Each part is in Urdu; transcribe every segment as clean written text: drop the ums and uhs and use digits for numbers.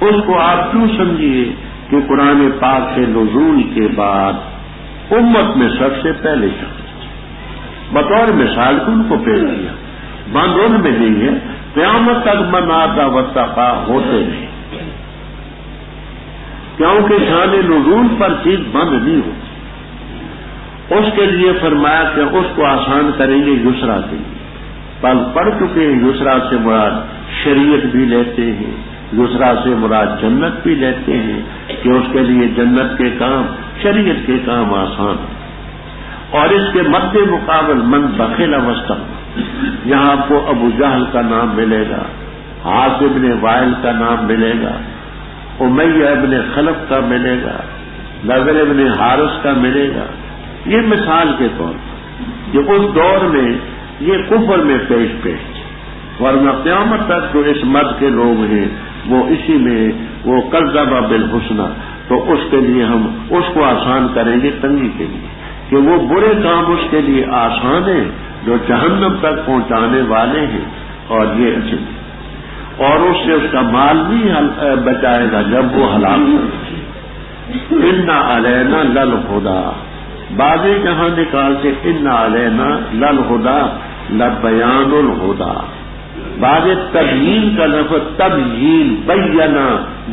اس کو آپ کیوں سمجھیے کہ قرآن پاک کے نزول کے بعد امت میں سب سے پہلے شخص بطور مثال ان کو پیش کیا. بند ان میں نہیں ہے، قیامت تک من آتا واتقا ہوتے نہیں، کیونکہ شان نزول پر چیز بند نہیں ہوتی. اس کے لیے فرمایا کہ اس کو آسان کریں گے یسرا کے لیے. پڑھ چکے ہیں یسرا سے مراد شریعت بھی لیتے ہیں، یسرا سے مراد جنت بھی لیتے ہیں کہ اس کے لیے جنت کے کام، شریعت کے کام آسان. اور اس کے مد مقابل من بخیل واستغنى، یہاں آپ کو ابو جہل کا نام ملے گا، عاص بن وائل کا نام ملے گا، امیہ ابن خلف کا ملے گا، نضر ابن حارث کا ملے گا. یہ مثال کے طور پر کہ اس دور میں یہ کفر میں پیش ورنہ قیامت تک جو اس مد کے لوگ ہیں وہ اسی میں وہ کذب بالحسنى، تو اس کے لیے ہم اس کو آسان کریں گے تنگی کے لیے کہ وہ برے کام اس کے لیے آسان ہیں جو جہنم تک پہنچانے والے ہیں، اور یہ اچھے اور اس سے اس کا مال بھی بچائے گا جب وہ ہلاک ہوگا. ان علینا للہدی، بعض جہاں نکالتے ان علینا للہدی لبیان الہدی. بعض تبیین کا لفظ تبیین بینا،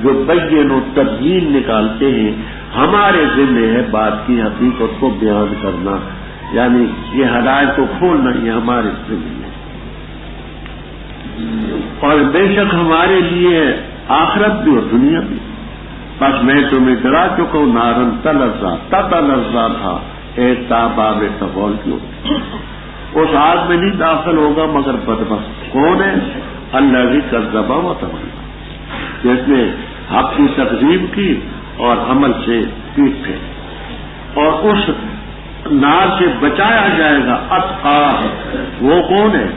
جو بین و تبیین نکالتے ہیں، ہمارے ذمہ ہے بات کی حقیقت کو بیان کرنا، یعنی یہ ہدایت کو کھولنا یہ ہمارے ذمہ ہے. اور بے شک ہمارے لیے آخرت بھی اور دنیا بھی. بس میں تمہیں ڈرا چکا ہوں نارن تلظا تتلظا تھا ایک تاباب تغول کی ہوتی، اس آگ میں نہیں داخل ہوگا مگر بدبخت. کون ہے؟ الذی کذب وتولی، جس نے حق کی تکذیب کی اور عمل سے پیٹ پھیری. اور اس نار سے بچایا جائے گا اتقاہ، وہ کون ہے؟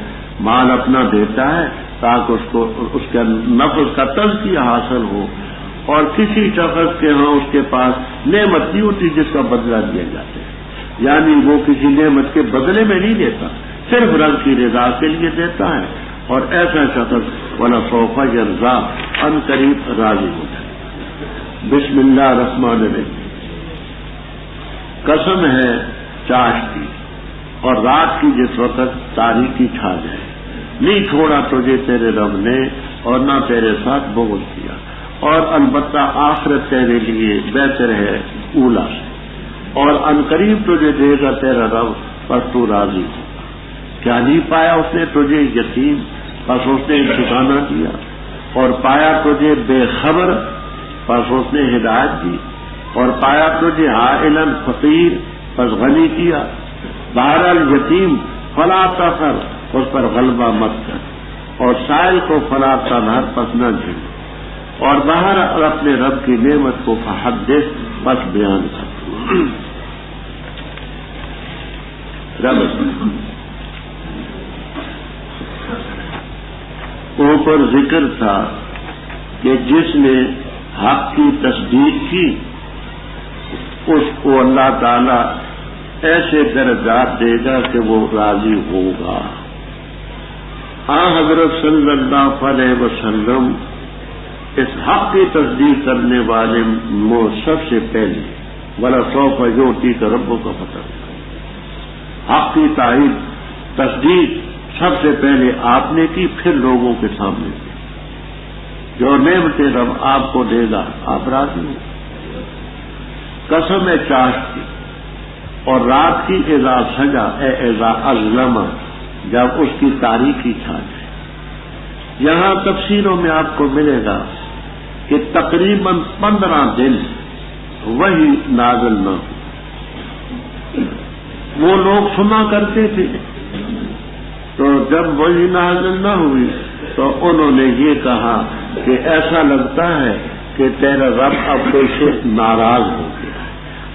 مال اپنا دیتا ہے تاکہ اس کے نفس کا تزکیہ حاصل ہو، اور کسی شخص کے ہاں اس کے پاس نعمت نہیں ہوتی جس کا بدلہ دیا جاتا ہے، یعنی وہ کسی نعمت کے بدلے میں نہیں دیتا، صرف رب کی رضا کے لیے دیتا ہے. اور ایسا شخص وَلَسَوْفَ يَرْضَىٰ، ان قریب راضی ہو جائے. بسم اللہ الرحمن الرحیم. قسم ہے چاشت کی اور رات کی جس وقت تاریکی چھا جائے، نہیں چھوڑا تجھے تیرے رب نے اور نہ تیرے ساتھ بغض کیا، اور البتہ آخرت تیرے لیے بہتر ہے اولا سے، اور عنقریب تجھے دے گا تیرا رب پر تو راضی ہوگا. کیا نہیں پایا اس نے تجھے یتیم، بس اس نے ٹھکانہ دیا، اور پایا تجھے بے خبر، بس اس نے ہدایت دی، اور پایا تجھے عائلاً فقیر، بس غنی کیا. بہرحال یتیم فلا تقہر، اس پر غلبہ مت کر، اور سائل کو فلا تنہر، پس نہ جھل. اور باہر اپنے رب کی نعمت کو فحدث، بس بیان کر. رب اوپر ذکر تھا کہ جس نے حق کی تصدیق کی اس کو اللہ تعالی ایسے درجات دے گا کہ وہ راضی ہوگا. حضرت صلی اللہ علیہ وسلم اس حق کی تصدیق کرنے والے سب سے پہلے وَلَسَوْفَ يُعْطِيكَ رَبُّكَ فَتَرْضَىٰ، حق کی تائید تصدیق سب سے پہلے آپ نے کی، پھر لوگوں کے سامنے کی. جو نعمتیں رب آپ کو دے گا آپ راضی ہوں. قسم ہے چاشت کی اور رات کی اذا سجا، اذا اظلم، جب اس کی تاریکی چھا جائے. یہاں تفسیروں میں آپ کو ملے گا کہ تقریباً 15 دن وہی نازل نہ ہو. وہ لوگ سنا کرتے تھے، تو جب وہی نازل نہ ہوئی تو انہوں نے یہ کہا کہ ایسا لگتا ہے کہ تیرا رب اب تجھ سے ناراض ہو گیا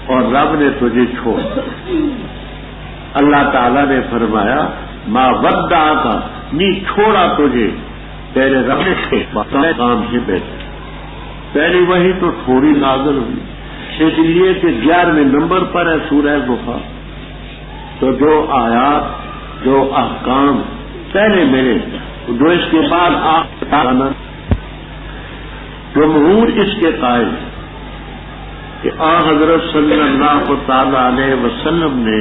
اور رب نے تجھے چھوڑ دیا. اللہ تعالیٰ نے فرمایا ما ودعک، نہیں چھوڑا تجھے تیرے رب نے کام سے بہتر. پہلی وہی تو تھوڑی نازل ہوئی، اس لیے کہ 11ویں نمبر پر ہے سورہ غفار. تو جو آیات، جو احکام پہلے ملے، جو اس کے بعد جمہور اس کے قائل کہ حضرت صلی اللہ تعالی علیہ وسلم نے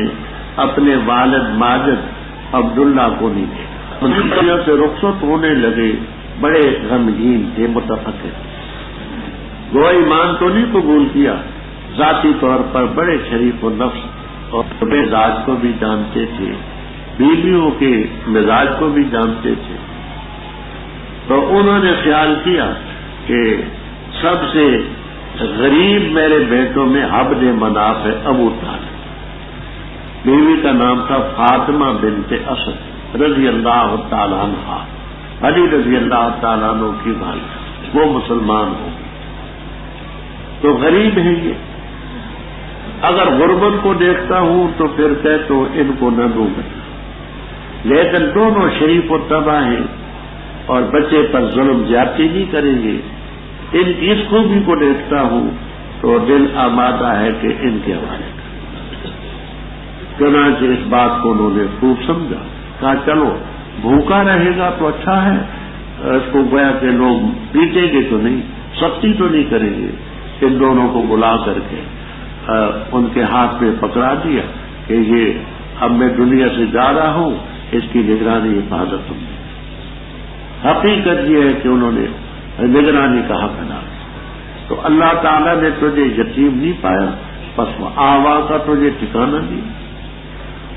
اپنے والد ماجد عبداللہ کو نہیں دیکھا، دنیا سے رخصت ہونے لگے، بڑے غمگین تھے، متفکر، وہ ایمان تو نہیں قبول کیا، ذاتی طور پر بڑے شریف و نفس اور مزاج کو بھی جانتے تھے، بیویوں کے مزاج کو بھی جانتے تھے، تو انہوں نے خیال کیا کہ سب سے غریب میرے بیٹوں میں عبد مناف ہے ابو طالب، بیوی کا نام تھا فاطمہ بنت اسد رضی اللہ تعالیٰ عنہ، علی رضی اللہ تعالیٰ عنہ کی بھائی، وہ مسلمان ہو تو غریب ہیں یہ، اگر غربت کو دیکھتا ہوں تو پھر کہ تو ان کو نہ دوں گا، لیکن دونوں شریف و طبع ہیں اور بچے پر ظلم زیادتی نہیں کریں گے، ان کی اس خوبی کو دیکھتا ہوں تو دل آمادہ ہے کہ ان کے حوالے کر، چنانچہ اس بات کو انہوں نے خوب سمجھا، کہا چلو بھوکا رہے گا تو اچھا ہے، اس کو گویا کہ لوگ پیٹیں گے تو نہیں، سختی تو نہیں کریں گے، ان دونوں کو بلا کر کے ان کے ہاتھ میں پکڑا دیا کہ یہ اب میں دنیا سے جا رہا ہوں، اس کی نگرانی حفاظت ہوں۔ حقیقت یہ ہے کہ انہوں نے نگرانی کا حق ادا، تو اللہ تعالیٰ نے تجھے یتیم نہیں پایا، پس وہ آوا کا تجھے ٹھکانا نہیں،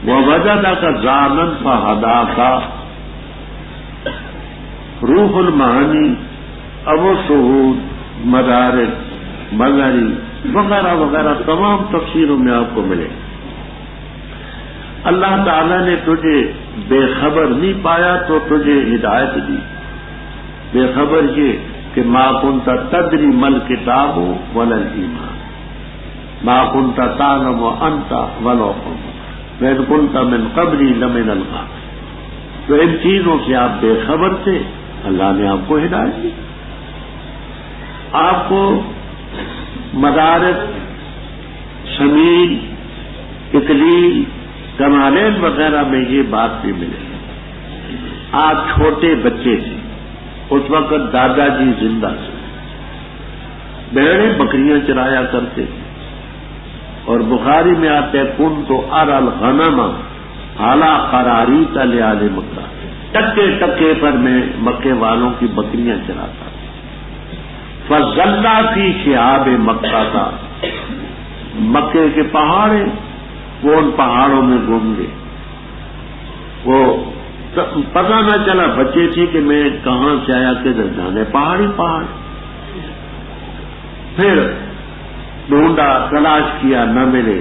وہ وجدہ کا ضامن فہدا کا، روح المعانی، ابو سعود، مدارک، مظہری وغیرہ وغیرہ تمام تفسیروں میں آپ کو ملے۔ اللہ تعالیٰ نے تجھے بے خبر نہیں پایا تو تجھے ہدایت دی، بے خبر یہ کہ ما کنت تدری مل کتاب ولا الایمان، ما کنت تعلم انت ولا قوم وان کنت من قبلی لمن الغافلین، تو ان چیزوں سے آپ بے خبر تھے، اللہ نے آپ کو ہدایت دی۔ آپ کو مدارک، شمیل، اکلیل، کمالین وغیرہ میں یہ بات بھی ملے۔ آپ چھوٹے بچے تھے، اس وقت دادا جی زندہ تھے، بھیڑیں بکریاں چرایا کرتے تھے، اور بخاری میں آتے کن تو ار الغنم اعلی قراریت لآل مکہ، ٹکے ٹکے پر میں مکے والوں کی بکریاں چراتا، فضلہ فی شعاب مکہ کا، مکے کے پہاڑ ہیں، وہ ان پہاڑوں میں گھوم گئے، وہ پتہ نہ چلا، بچے تھے کہ میں کہاں سے آیا کدھر جانے، پہاڑی پہاڑ، پھر ڈھونڈا، تلاش کیا، نہ ملے،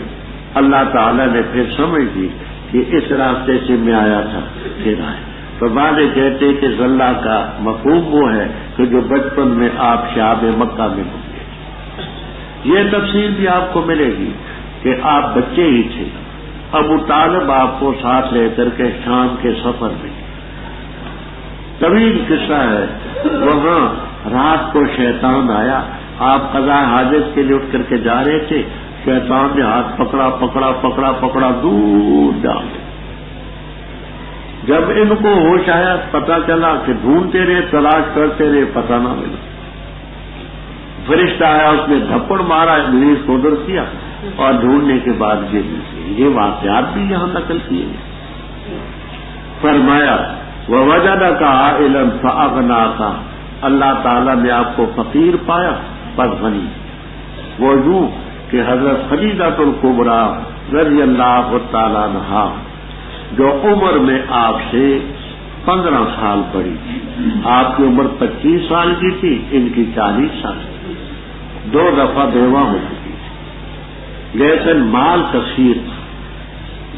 اللہ تعالیٰ نے پھر سمجھ دی کہ اس راستے سے میں آیا تھا، پھر آئے، تو والے کہتے کہ ذلہ کا مفہوم وہ ہے کہ جو بچپن میں آپ شعاب مکہ میں ہوں گے۔ یہ تفصیل بھی آپ کو ملے گی کہ آپ بچے ہی تھے، ابو طالب آپ کو ساتھ لے کر کے شام کے سفر میں، طویل قصہ ہے، وہاں رات کو شیطان آیا، آپ قضاء حاجت کے لیے اٹھ کر کے جا رہے تھے، شیطان نے ہاتھ پکڑا پکڑا پکڑا پکڑا دور ڈال دیا۔ جب ان کو ہوش آیا، پتہ چلا کہ ڈھونڈتے رہے، تلاش کرتے رہے، پتہ نہ ملا، فرشتہ آیا، اس نے دھپڑ مارا، ابلیس کو ادھر کیا، اور ڈھونڈنے کے بعد یہ واقعات بھی یہاں نقل کیے۔ فرمایا وَوَجَدَكَ عَائِلًا فَأَغْنَاكَ، اللہ تعالیٰ نے آپ کو فقیر پایا بس غنی، وہ یوں کہ حضرت خدیجہ الکبریٰ رضی اللہ تعالیٰ عنہا جو عمر میں آپ سے 15 سال بڑی تھی، آپ کی عمر 25 سال کی تھی، ان کی 40 سال کی، 2 دفعہ بیوہ ہو چکی تھی، لیکن مال کثیر تھا،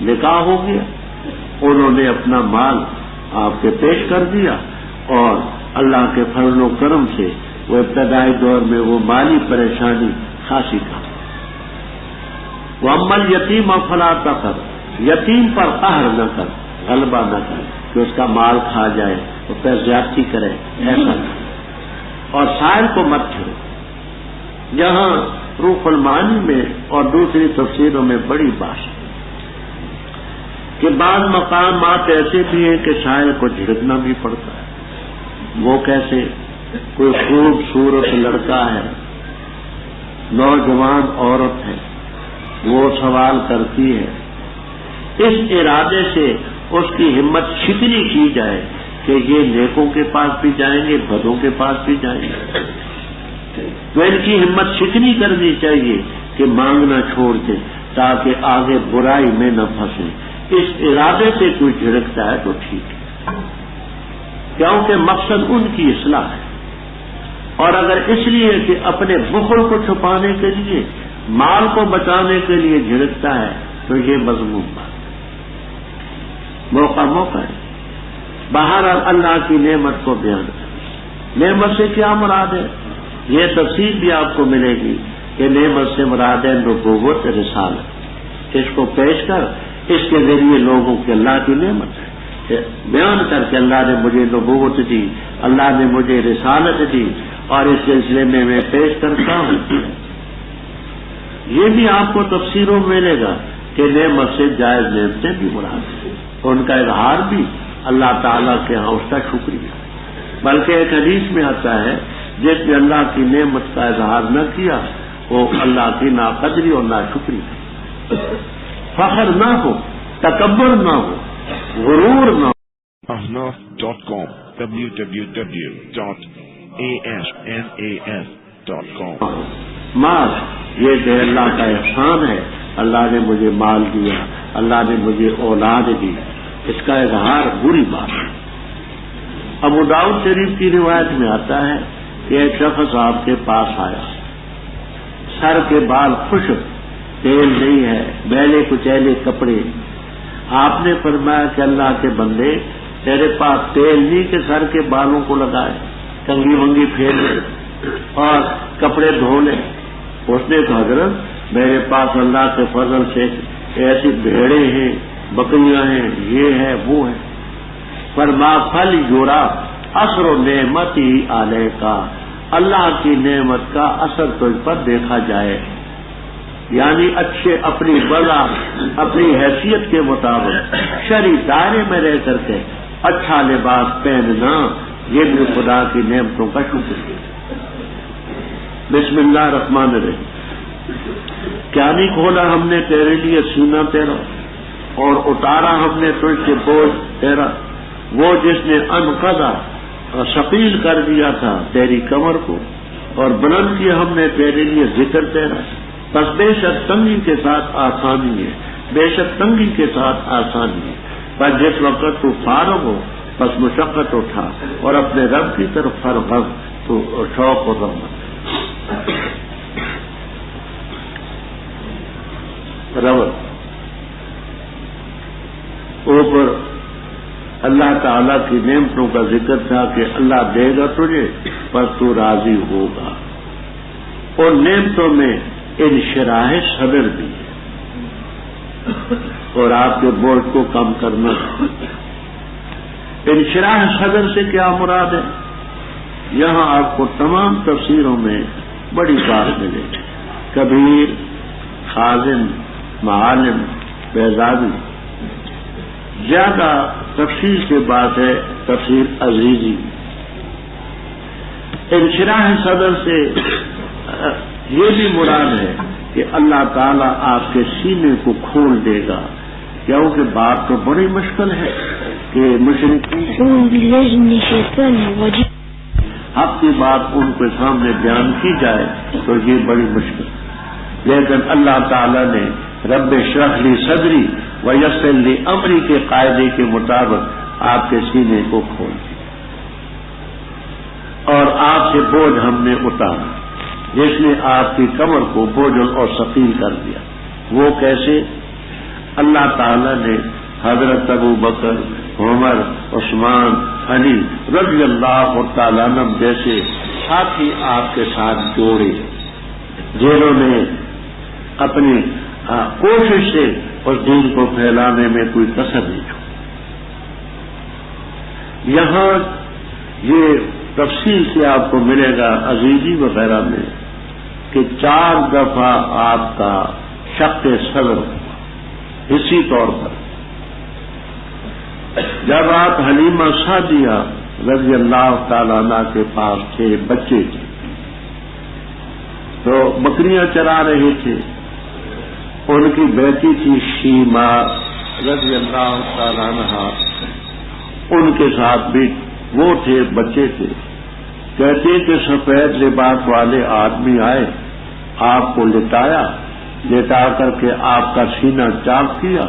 نکاح ہو گیا، انہوں نے اپنا مال آپ کے پیش کر دیا، اور اللہ کے فضل و کرم سے وہ ابتدائی دور میں وہ مالی پریشانی خاصی تھا۔ وَأَمَّا الْيَتِيمَ فَلَا تَقْهَرْ، یتیم پر قہر نہ کر، غلبہ نہ کر کہ اس کا مال کھا جائے، اس پر زیادتی کرے، ایسا نہ، اور سائل کو مت چھوڑو۔ یہاں روح المعانی میں اور دوسری تفسیروں میں بڑی بات ہے کہ بعض مقامات ایسے بھی ہیں کہ شاعر کو جھڑکنا بھی پڑتا ہے، وہ کیسے کوئی خوبصورت لڑکا ہے، نوجوان عورت ہے، وہ سوال کرتی ہے، اس ارادے سے اس کی ہمت شکنی کی جائے کہ یہ نیکوں کے پاس بھی جائیں گے، بدوں کے پاس بھی جائیں گے، تو ان کی ہمت شکنی کرنی چاہیے کہ مانگنا چھوڑ دیں تاکہ آگے برائی میں نہ پھنسے۔ اس ارادے سے کوئی جھڑکتا ہے تو ٹھیک ہے، کیونکہ مقصد ان کی اصلاح ہے۔ اور اگر اس لیے کہ اپنے بخل کو چھپانے کے لیے، مال کو بچانے کے لیے جھڑکتا ہے تو یہ مذموم بات ہے، موقع ہے۔ بہرحال اللہ کی نعمت کو بیان کریں۔ نعمت سے کیا مراد ہے؟ یہ تفصیل بھی آپ کو ملے گی کہ نعمت سے مراد ہے نبوت، رسالت۔ اس کو پیش کر اس کے ذریعے لوگوں کی اللہ کی نعمت ہے بیان کر کے اللہ نے مجھے نبوت دی، اللہ نے مجھے رسالت دی، اور اس سلسلے میں میں پیش کرتا ہوں۔ یہ بھی آپ کو تفسیروں میں ملے گا کہ نعمت سے جائز نعمتیں بھی مراد ہیں، ان کا اظہار بھی اللہ تعالیٰ کے ہاں اس کا شکریہ۔ بلکہ ایک حدیث میں آتا ہے جس نے اللہ کی نعمت کا اظہار نہ کیا وہ اللہ کی ناقدری اور ناشکری ہے۔ فخر نہ ہو، تکبر نہ ہو، غرور نہ ہو۔ ahnaf.com www.asnas.com معاذ یہ کہ اللہ کا احسان ہے، اللہ نے مجھے مال دیا، اللہ نے مجھے اولاد دی، اس کا اظہار بری بات ہے۔ ابو داؤد شریف کی روایت میں آتا ہے کہ ایک شخص آپ کے پاس آیا، سر کے بال خشک، تیل نہیں ہے، میلے کچیلے کپڑے۔ آپ نے فرمایا کہ اللہ کے بندے تیرے پاس تیل نہیں کہ سر کے بالوں کو لگائے، کنگھی ونگی پھیر لے اور کپڑے دھو لے۔ اس نے کہا حضرت میرے پاس اللہ کے فضل سے ایسی بھیڑیں ہیں، بکریاں ہیں، یہ ہے وہ ہے۔ فرما پھل یورا اثر و نعمت ہی علیہ کا، اللہ کی نعمت کا اثر تجھ پر دیکھا جائے، یعنی اچھے اپنی وضع اپنی حیثیت کے مطابق شرعی دائرے میں رہ کر کے اچھا لباس پہننا، یہ بھی خدا کی نعمتوں کا شکر ہے۔ بسم اللہ الرحمن الرحیم۔ کیا نہیں کھولا ہم نے تیرے لیے سینہ تیرا، اور اتارا ہم نے تجھ سے بوجھ تیرا، وہ جس نے انقضا ثقیل کر دیا تھا تیری کمر کو، اور بلند کیا ہم نے تیرے لیے ذکر تیرا۔ بس بے شک تنگی کے ساتھ آسانی ہے، بے شک تنگی کے ساتھ آسانی ہے، پر جس وقت تو فارغ ہو بس مشقت اٹھا اور اپنے رب کی طرف فرغب تو شوق و رغبت۔ رغبت اوپر اللہ تعالیٰ کی نعمتوں کا ذکر تھا کہ اللہ دے گا تجھے پر تو راضی ہوگا، اور نعمتوں میں انشراح صدر بھی ہے، اور آپ کے بوجھ کو کم کرنا۔ انشراح صدر سے کیا مراد ہے؟ یہاں آپ کو تمام تفسیروں میں بڑی بات ملے گی، کبیر، خازن، معالم، بیضاوی۔ زیادہ تفصیل سے بات ہے تفسیر عزیزی۔ انشراح صدر سے یہ بھی مراد ہے کہ اللہ تعالیٰ آپ کے سینے کو کھول دے گا، کیونکہ بات تو بڑی مشکل ہے کہ مشرکین حق کی بات ان کے سامنے بیان کی جائے تو یہ بڑی مشکل ہے، لیکن اللہ تعالیٰ نے رب اشرح لی صدری ویسر لی امری کے قاعدے کے مطابق آپ کے سینے کو کھول دیا، اور آپ سے بوجھ ہم نے اتارا، جس نے آپ کی کمر کو بوجھل اور ثقیل کر دیا۔ وہ کیسے؟ اللہ تعالیٰ نے حضرت ابو بکر، عمر، عثمان، علی رضی اللہ تعالیٰ عنہ جیسے ساتھی آپ کے ساتھ جوڑے، جنہوں نے اپنی کوشش سے اس دین کو پھیلانے میں کوئی کسر نہیں چھوڑی۔ یہاں یہ تفصیل سے آپ کو ملے گا عزیزی وغیرہ میں کہ 4 دفعہ آپ کا شق صدر ہوا حصی طور پر۔ جب آپ حلیمہ سعدیہ رضی اللہ تعالیٰ عنہ کے پاس 6 بچے تھے، تو بکریاں چرا رہے تھے. ان کی بیٹی تھی شیما رضی اللہ تعالیٰ عنہ، ان کے ساتھ بھی وہ تھے، بچے تھے. کہتے کہ سفید لباس والے آدمی آئے، آپ کو لٹایا، لٹا کر کے آپ کا سینہ چاک کیا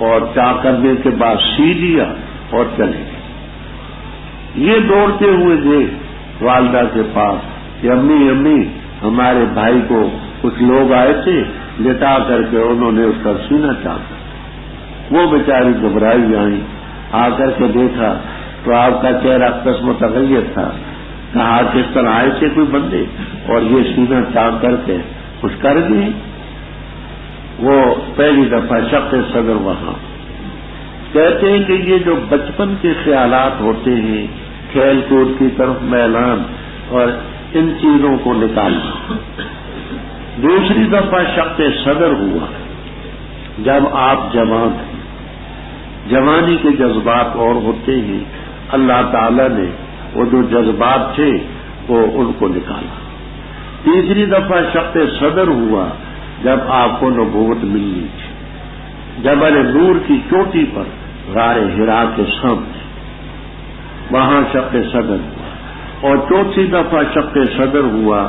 اور چاک کرنے کے بعد سی دیا اور چلے گئے. یہ دوڑتے ہوئے گئے والدہ کے پاس کہ امی امی ہمارے بھائی کو کچھ لوگ آئے تھے، لٹا کر کے انہوں نے اس کا سینہ چاکا. وہ بیچاری گھبرائی آئی، آ کر کے دیکھا تو آپ کا چہرہ قسم متغیر تھا. کہا کس طرح آئے تھے کوئی بندے اور یہ سینہ چاک کر کے کچھ کر دی. وہ پہلی دفعہ شق صدر وہاں. کہتے ہیں کہ یہ جو بچپن کے خیالات ہوتے ہیں، کھیل کود کی طرف میلان اور ان چیزوں کو نکالنا. دوسری دفعہ شق صدر ہوا جب آپ جوان تھے. جوانی کے جذبات اور ہوتے ہیں، اللہ تعالی نے وہ جو جذبات تھے وہ ان کو نکالا. تیسری دفعہ شق صدر ہوا جب آپ کو نبوت ملنی تھی، جبل نور کی چوٹی پر غار حرا کے سامنے، وہاں شق صدر ہوا. اور چوتھی دفعہ شق صدر ہوا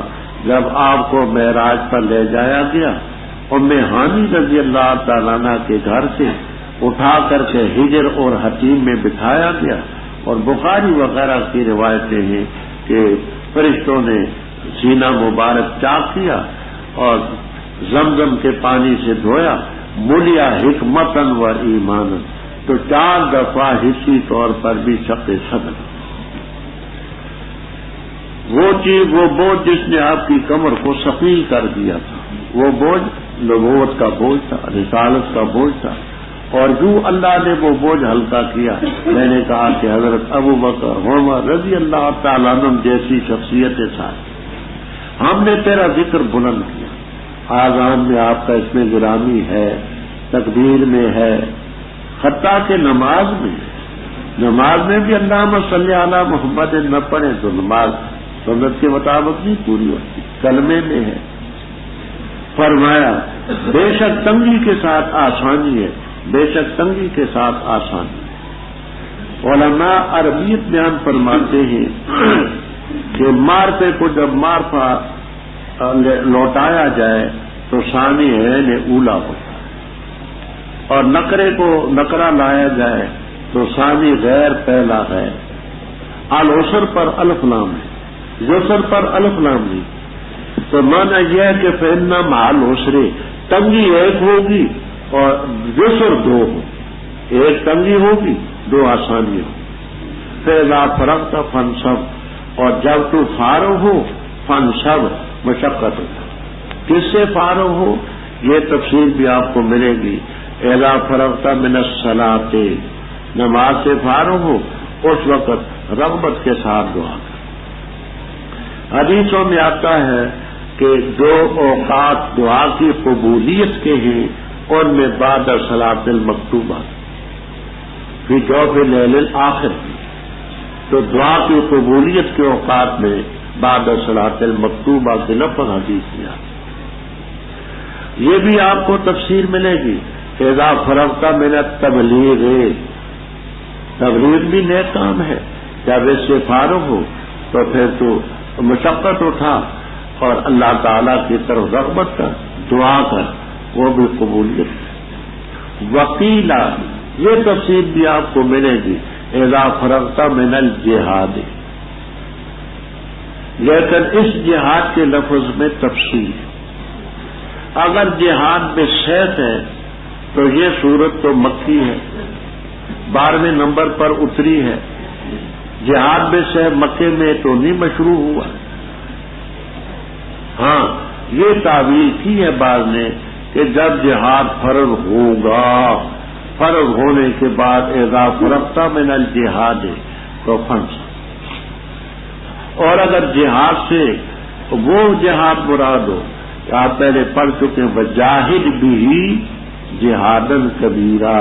جب آپ کو معراج پر لے جایا گیا، ام ہانی رضی اللہ تعالیٰ عنہ کے گھر سے اٹھا کر کے ہجر اور حتیم میں بٹھایا گیا. اور بخاری وغیرہ کی روایتیں ہیں کہ فرشتوں نے سینہ مبارک چاک کیا اور زمزم کے پانی سے دھویا، ملیا حکمتن و ایمانن. تو 4 دفعہ حصی طور پر بھی شق صدر. وہ چیز، وہ بوجھ جس نے آپ کی کمر کو ثقیل کر دیا تھا، وہ بوجھ نبوت کا بوجھ تھا، رسالت کا بوجھ تھا. اور جو اللہ نے وہ بوجھ ہلکا کیا، میں نے کہا کہ حضرت ابو بکر عمر رضی اللہ تعالیٰ عنہ جیسی شخصیتیں ساتھ. ہم نے تیرا ذکر بلند کیا، آذان میں آپ کا اس میں گرامی ہے، تکبیر میں ہے، حتیٰ کہ نماز میں بھی اللہم صلی علی محمد نہ پڑھیں تو نماز سنت کے مطابق نہیں پوری ہوتی. کلمے میں ہے. فرمایا بے شک تنگی کے ساتھ آسانی ہے، بے شک تنگی کے ساتھ آسانی. علماء عربیت بیان فرماتے ہیں کہ مارتے کو جب مارفا لوٹایا جائے تو ثانی عین اولا ہوتا ہے، اور نکرے کو نکرہ لایا جائے تو ثانی غیر پہلا ہے. العسر پر الف لام ہے، یسر پر الف لام نہیں. تو مانا یہ ہے کہ فإن مع العسر، تنگی ایک ہوگی اور یسر 2 ہو. ایک تنگی ہوگی، 2 آسانی ہو. فإذا فرغت فانصب، اور جب تو فارغ ہو فانصب، مشقت ہوتا. کس سے فارغ ہو یہ تفصیل بھی آپ کو ملے گی. اذا فرغت من الصلاۃ، نماز سے فارغ ہو اس وقت رغبت کے ساتھ دعا کر. حدیثوں میں آتا ہے کہ جو اوقات دعا کی قبولیت کے ہیں ان میں بعد صلاۃ المکتوبہ فی جوف لیل الاخر. تو دعا کی قبولیت کے اوقات میں بعد صلاۃ المکتوبہ کے لفظ حدیث میں آتے. یہ بھی آپ کو تفسیر ملے گی. اذا فرغت من التبلیغ، تبلیغ بھی نیک کام ہے. جب اس سے فارغ ہو تو پھر تو مشقت اٹھا اور اللہ تعالی کی طرف رغبت کر، دعا کر، وہ بھی قبولیت. وقیلا، یہ تفسیر بھی آپ کو ملے گی اذا فرغت من الجہاد. لیکن اس جہاد کے لفظ میں تفصیل ہے. اگر جہاد میں سیف ہے تو یہ صورت تو مکی ہے، 12ویں نمبر پر اتری ہے. جہاد میں سیف مکے میں تو نہیں مشروع ہوا. ہاں یہ تعبیر کی ہے بعض نے کہ جب جہاد فرض ہوگا، فرض ہونے کے بعد اذا فرغت من الجہاد تو فانصب. اور اگر جہاد سے وہ جہاد مراد ہو، آپ پہلے پڑھ چکے ہیں وجاہد بھی جہادن کبیرہ،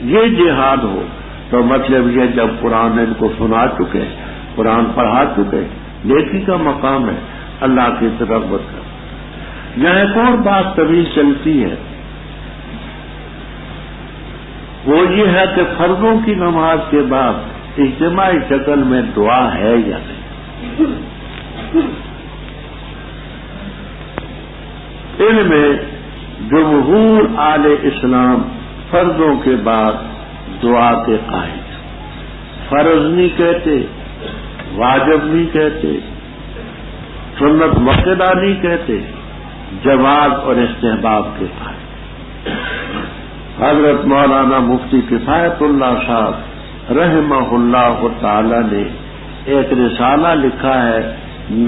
یہ جہاد ہو تو مطلب یہ جب قرآن ان کو سنا چکے، قرآن پڑھا چکے، نیکی کا مقام ہے، اللہ کی رغبت کا۔ یہاں ایک اور بات طویل چلتی ہے، وہ یہ ہے کہ فرضوں کی نماز کے بعد اجتماعی شکل میں دعا ہے یا نہیں۔ ان میں جمہور اہل اسلام فرضوں کے بعد دعا کے قائل، فرض نہیں کہتے، واجب نہیں کہتے، سنت مؤکدہ نہیں کہتے، جواز اور استحباب کے قائل۔ حضرت مولانا مفتی کفایت اللہ صاحب رحمہ اللہ تعالی نے ایک رسالہ لکھا ہے،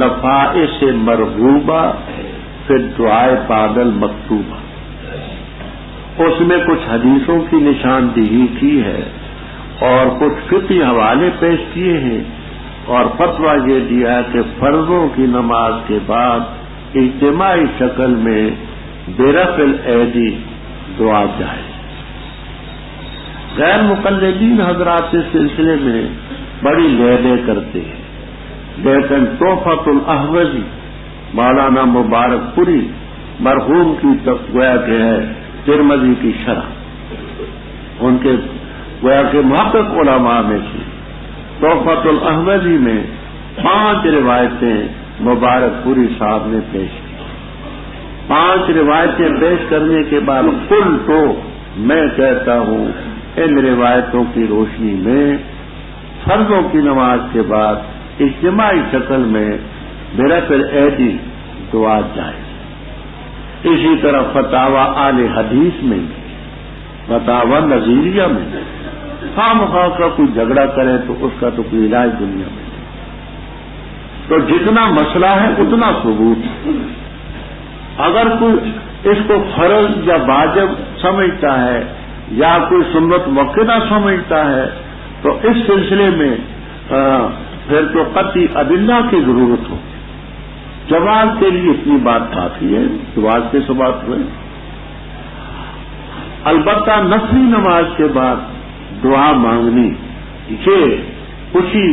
نفائس مرغوبہ پھر دعائے بعد المکتوبہ۔ اس میں کچھ حدیثوں کی نشاندہی کی ہے اور کچھ فقہی حوالے پیش کیے ہیں، اور فتویٰ یہ دیا کہ فرضوں کی نماز کے بعد اجتماعی شکل میں برفع الایدی دعا جائے۔ غیر مقلدین حضرات اس سلسلے میں بڑی لہلے کرتے ہیں، لیکن تحفۃ الاحوذی مولانا مبارک پوری مرحوم کی گویا کہ ہے ترمذی کی شرح، ان کے گویا کہ محقق علماء میں سے تحفۃ الاحوذی میں 5 روایتیں مبارک پوری صاحب نے پیش کی۔ 5 روایتیں پیش کرنے کے بعد کل تو میں کہتا ہوں ان روایتوں کی روشنی میں فرضوں کی نماز کے بعد اجتماعی شکل میں برفع الایدی دعا جائے۔ اسی طرح فتاوی اہل حدیث میں بھی، فتاوی نظیریہ میں بھی، خواہ کا کوئی جھگڑا کرے تو اس کا تو کوئی علاج دنیا میں نہیں۔ تو جتنا مسئلہ ہے اتنا ثبوت ہے۔ اگر کوئی اس کو فرض یا واجب سمجھتا ہے یا کوئی سنت مؤکدہ سمجھتا ہے تو اس سلسلے میں پھر تو قطعی ادلہ کی ضرورت ہو۔ جواز کے لیے اتنی بات کافی ہے، جواز کے ثبات ہوئے۔ البتہ نفلی نماز کے بعد دعا مانگنی یہ اسی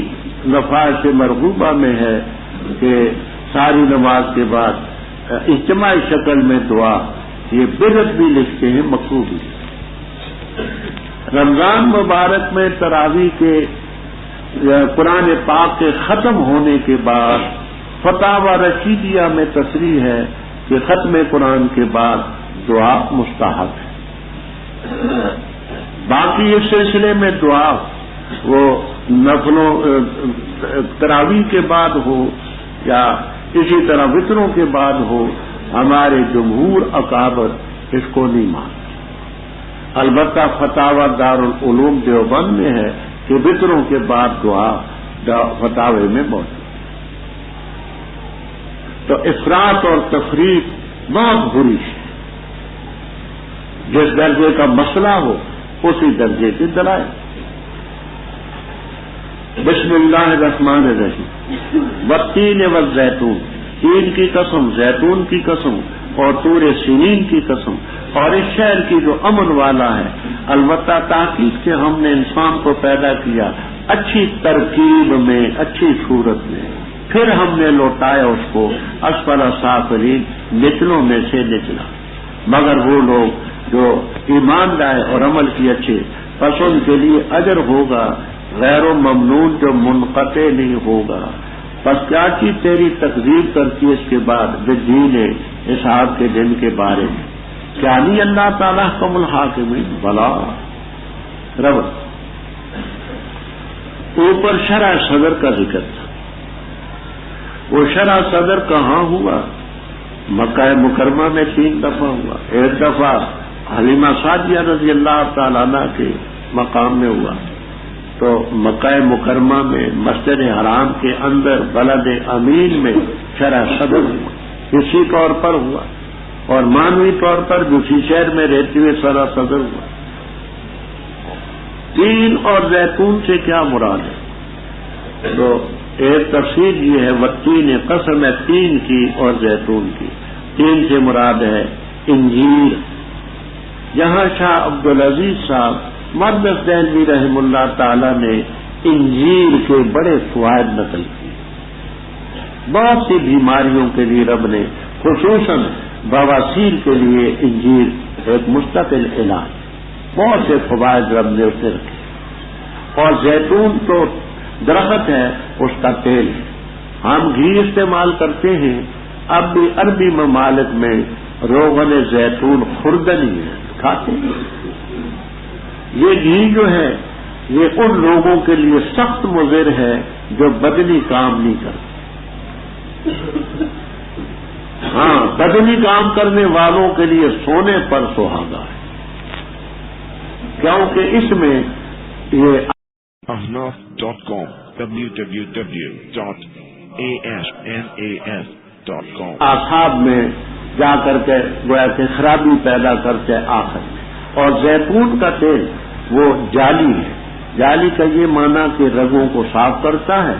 نفائس مرغوبہ میں ہے کہ ساری نماز کے بعد اجتماعی شکل میں دعا، یہ بدعت بھی لکھتے ہیں، مکروہ بھی۔ رمضان مبارک میں تراویح کے قرآن پاک کے ختم ہونے کے بعد فتاوی رشیدیہ میں تصریح ہے کہ ختم قرآن کے بعد دعا مستحب ہے۔ باقی اس سلسلے میں دعا وہ نفلوں تراویح کے بعد ہو یا اسی طرح وطروں کے بعد ہو، ہمارے جمہور اکابر اس کو نہیں مانتے۔ البتہ فتاوی دارالعلوم دیوبند میں ہے کہ وطروں کے بعد دعا فتاوی میں موجود۔ تو افراط اور تفریط بہت بری ہے۔ جس درجے کا مسئلہ ہو اسی درجے کی دلائل۔ بسم اللہ الرحمن الرحیم، والتین والزیتون، تین کی قسم، زیتون کی قسم اور طور سنین کی قسم، اور اس شہر کی جو امن والا ہے۔ البتہ تحقیق سے ہم نے انسان کو پیدا کیا اچھی ترکیب میں، اچھی صورت میں، پھر ہم نے لوٹایا اس کو اسفل سافلین، نچلوں میں سے نچلا۔ مگر وہ لوگ جو ایمان لائے اور عمل کی اچھے، پس ان کے لیے اجر ہوگا غیر و ممنون جو منقطع نہیں ہوگا۔ پس کیا چیز تیری تکذیب کرتی اس کے بعد بالدین حساب کے دن کے بارے میں؟ کیا نہیں اللہ تعالیٰ حکم الحاکمین؟ بلا رب۔ اوپر شرع صدر کا ذکر تھا۔ وہ شرع صدر کہاں ہوا؟ مکہ مکرمہ میں 3 دفعہ ہوا۔ ایک دفعہ حلیمہ سعدیہ رضی اللہ تعالیٰ عنہ کے مقام میں ہوا، تو مکہ مکرمہ میں مسجد حرام کے اندر بلد امین میں شرع صدر ہوا، اسی طور پر ہوا، اور مانوی طور پر دوسری شہر میں رہتے ہوئے شرع صدر ہوا۔ تین اور زیتون سے کیا مراد ہے؟ تو ایک تفسیر یہ ہے، والتین قسم ہے تین کی اور زیتون کی۔ تین سے مراد ہے انجیر۔ یہاں شاہ عبدالعزیز صاحب محدث دہلوی رحم اللہ تعالی نے انجیل کے بڑے فوائد نقل کیے. بہت سی بیماریوں کے لیے رب نے خصوصاً بواسیر کے لیے انجیل ایک مستقل علاج، بہت سے فوائد رب نے اسے رکھے. اور زیتون تو درخت ہے، اس کا تیل ہے. ہم گھی استعمال کرتے ہیں، اب بھی عربی ممالک میں روغن زیتون خوردنی ہے، کھاتے ہیں. یہ گھی جو ہے یہ ان لوگوں کے لیے سخت مضر ہے جو بدنی کام نہیں کرتے. ہاں، بدنی کام کرنے والوں کے لیے سونے پر سہاگا ہے، کیونکہ اس میں یہ ahnaf.com www.asnas.com آساب میں جا کر کے گویا کہ خرابی پیدا کرتے آخر میں. اور زیتون کا تیل وہ جالی ہے. جالی کا یہ معنی کہ رگوں کو صاف کرتا ہے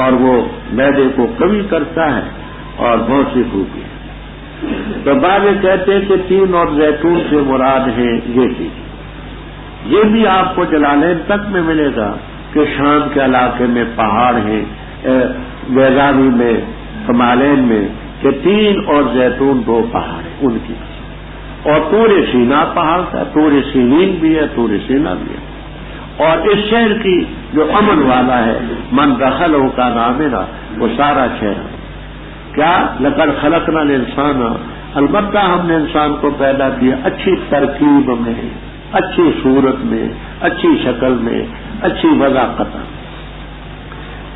اور وہ معدے کو قوی کرتا ہے اور بہت سی خوبی ہے. تو بعض کہتے ہیں کہ 3 اور زیتون سے مراد ہیں یہ چیز. یہ بھی آپ کو جلالین تک میں ملے گا کہ شام کے علاقے میں پہاڑ ہیں، بیضاوی میں، ہمالین میں، کہ 3 اور زیتون 2 پہاڑ ہیں ان کی. اور طور سینا پہاڑ کا، طور سینین بھی ہے، طور سینا بھی ہے. اور اس شہر کی جو امن والا ہے، من دخلہ کا نامنا، وہ سارا شہر کیا لقد خلقنا الانسان، البتہ ہم نے انسان کو پیدا کیا اچھی ترکیب میں، اچھی صورت میں، اچھی شکل میں، اچھی وضاحت.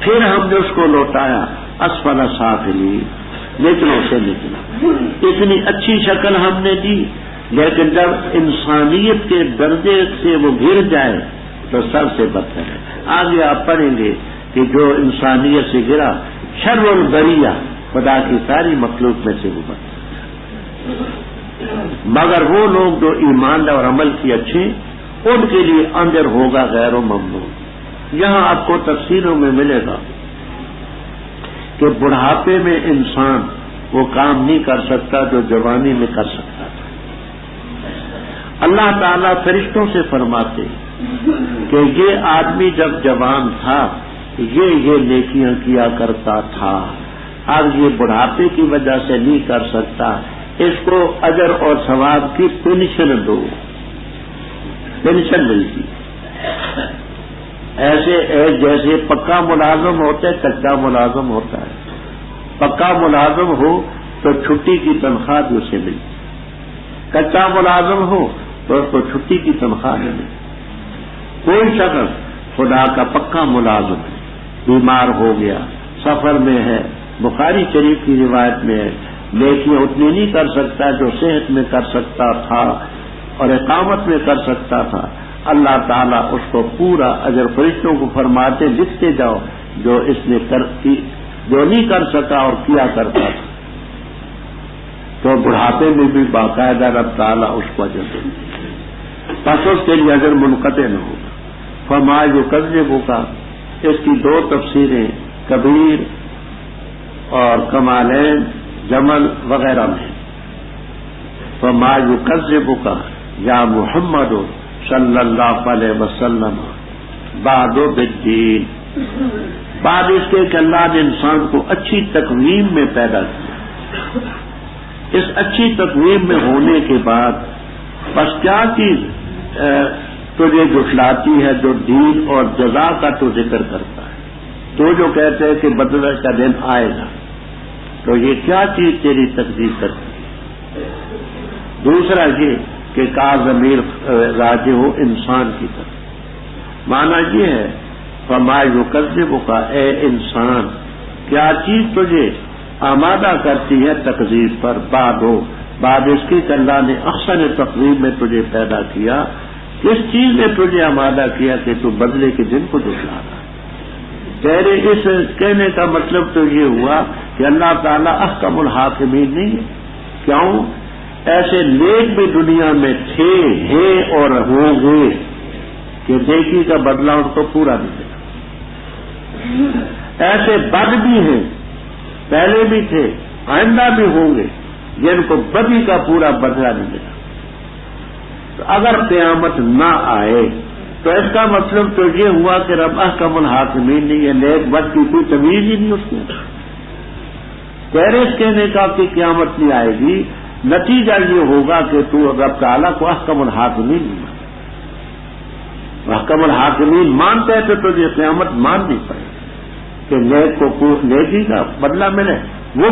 پھر ہم نے اس کو لوٹایا اسفل سافلین، نچلوں سے نچلا. اتنی اچھی شکل ہم نے دی، لیکن جب انسانیت کے درجے سے وہ گر جائے تو سب سے بدتر ہے. آگے آپ پڑھیں گے کہ جو انسانیت سے گرا، شر البریہ، خدا کی ساری مخلوق میں سے وہ بدتر. مگر وہ لوگ جو ایمان اور عمل کی اچھے، ان کے لیے اجر ہوگا غیر و ممنون. یہاں آپ کو تفسیروں میں ملے گا کہ بڑھاپے میں انسان وہ کام نہیں کر سکتا جو جوانی میں کر سکتا تھا. اللہ تعالیٰ فرشتوں سے فرماتے کہ یہ آدمی جب جوان تھا یہ نیکیاں کیا کرتا تھا، اب یہ بڑھاپے کی وجہ سے نہیں کر سکتا، اس کو اجر اور ثواب کی پینشن دو. پینشن ملتی ایسے جیسے پکا ملازم ہوتا ہے، کچا ملازم ہوتا ہے. پکا ملازم ہو تو چھٹی کی تنخواہ بھی اسے ملتی، کچا ملازم ہو تو اس کو چھٹی کی تنخواہ نہیں ملتی. کوئی شخص خدا کا پکا ملازم ہے، بیمار ہو گیا، سفر میں ہے، بخاری شریف کی روایت میں ہے، نیکیاں اتنی نہیں کر سکتا جو صحت میں کر سکتا تھا اور اقامت میں کر سکتا تھا، اللہ تعالیٰ اس کو پورا اجر فرشتوں کو فرماتے لکھتے جاؤ جو اس نے جو نہیں کر سکا اور کیا کرتا تھا. تو بڑھاپے میں بھی باقاعدہ رب تعالیٰ اس کو اجر دے، پس اس کے لیے اجر منقطع نہ ہوگا. فرمایا جو کذب کا، اس کی 2 تفسیریں کبیر اور کمالین جمل وغیرہ میں. فرمایا جو کذب کا یا محمد صلی اللہ علیہ وسلم بعد بالدین، بعد اس کے کہ اللہ نے انسان کو اچھی تقویم میں پیدا کیا. اس اچھی تقویم میں ہونے کے بعد بس کیا چیز تجھے جھٹلاتی ہے جو دین اور جزا کا تو ذکر کرتا ہے. تو جو کہتے ہیں کہ بدلہ کا دن آئے گا، تو یہ کیا چیز تیری تکذیب کرتی ہے؟ دوسرا یہ کہ کا ضمیر راجع ہو انسان کی طرف. معنی یہ ہے فرمائے جو کذب کا، اے انسان کیا چیز تجھے آمادہ کرتی ہے تکذیب پر، بعد اس کی کہ اللہ نے احسن تقویم میں تجھے پیدا کیا. کس چیز نے تجھے آمادہ کیا کہ تو بدلے کے دن کو جھٹلا رہا ہے؟ تیرے اس کہنے کا مطلب تو یہ ہوا کہ اللہ تعالیٰ احکم الحاکمین نہیں ہے. کیوں؟ ایسے نیک بھی دنیا میں تھے، ہیں اور ہوں گے کہ نیکی کا بدلہ ان کو پورا ملے گا. ایسے بد بھی ہیں، پہلے بھی تھے، آئندہ بھی ہوں گے جن کو بدی کا پورا بدلہ نہیں ملے گا. تو اگر قیامت نہ آئے تو اس کا مطلب تو یہ ہوا کہ رب احکم الحاکمین نہیں ہے، نیک بد کی کوئی تمیز ہی نہیں اس میں. پیرس کہنے کا کہ قیامت نہیں آئے گی، نتیجہ یہ ہوگا کہ تو رب تعالیٰ کو احکم الحاکمین نہیں مانتا. احکم الحاکمین مانتے تو تجھے قیامت مان نہیں پڑے کہ نیک کو نیکی کا بدلہ ملے. وہ